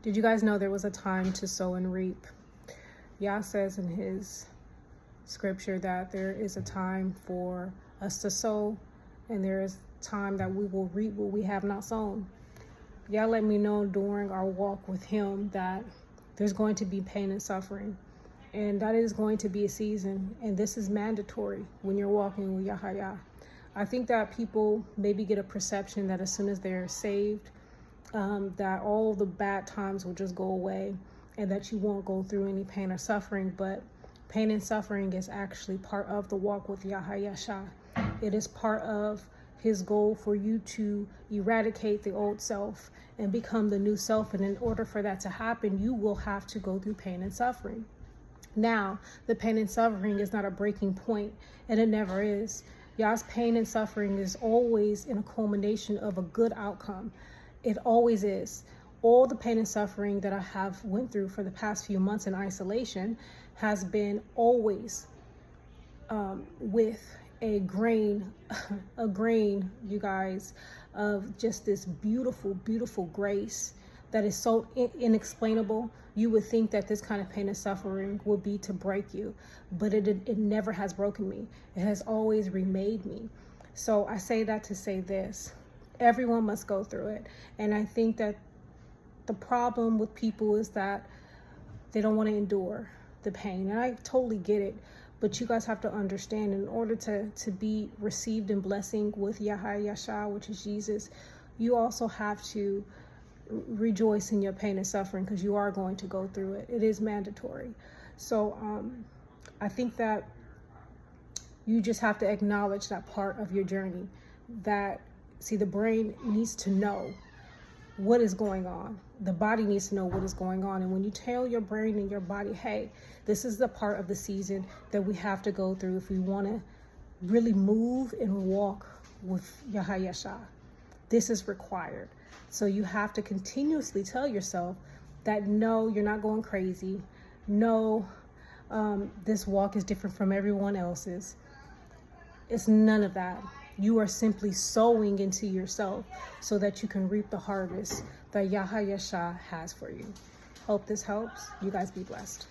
Did you guys know there was a time to sow and reap? Yah says in his scripture that there is a time for us to sow, and there is time that we will reap what we have not sown. Yah let me know during our walk with him that there's going to be pain and suffering, and that is going to be a season, and this is mandatory when you're walking with YaHaYasha. I think that people maybe get a perception that as soon as they're saved, that all the bad times will just go away and that you won't go through any pain or suffering. But pain and suffering is actually part of the walk with YaHaYasha. It is part of his goal for you to eradicate the old self and become the new self. And in order for that to happen, you will have to go through pain and suffering. Now, the pain and suffering is not a breaking point, and it never is. Yah's pain and suffering is always in a culmination of a good outcome. It always is. All the pain and suffering that I have went through for the past few months in isolation has been always with a grain, you guys, of just this beautiful, beautiful grace that is so inexplainable. You would think that this kind of pain and suffering would be to break you, but it never has broken me. It has always remade me. So I say that to say this: everyone must go through it. And I think that the problem with people is that they don't want to endure the pain. And I totally get it. But you guys have to understand, in order to be received in blessing with YaHaYasha, which is Jesus, you also have to rejoice in your pain and suffering, because you are going to go through it. It is mandatory. So I think that you just have to acknowledge that part of your journey. That, see, the brain needs to know what is going on. The body needs to know what is going on. And when you tell your brain and your body, hey, this is the part of the season that we have to go through if we want to really move and walk with YaHaYasha, this is required. So you have to continuously tell yourself that no, you're not going crazy. No, this walk is different from everyone else's. It's none of that. You are simply sowing into yourself so that you can reap the harvest that YaHaYasha has for you. Hope this helps. You guys be blessed.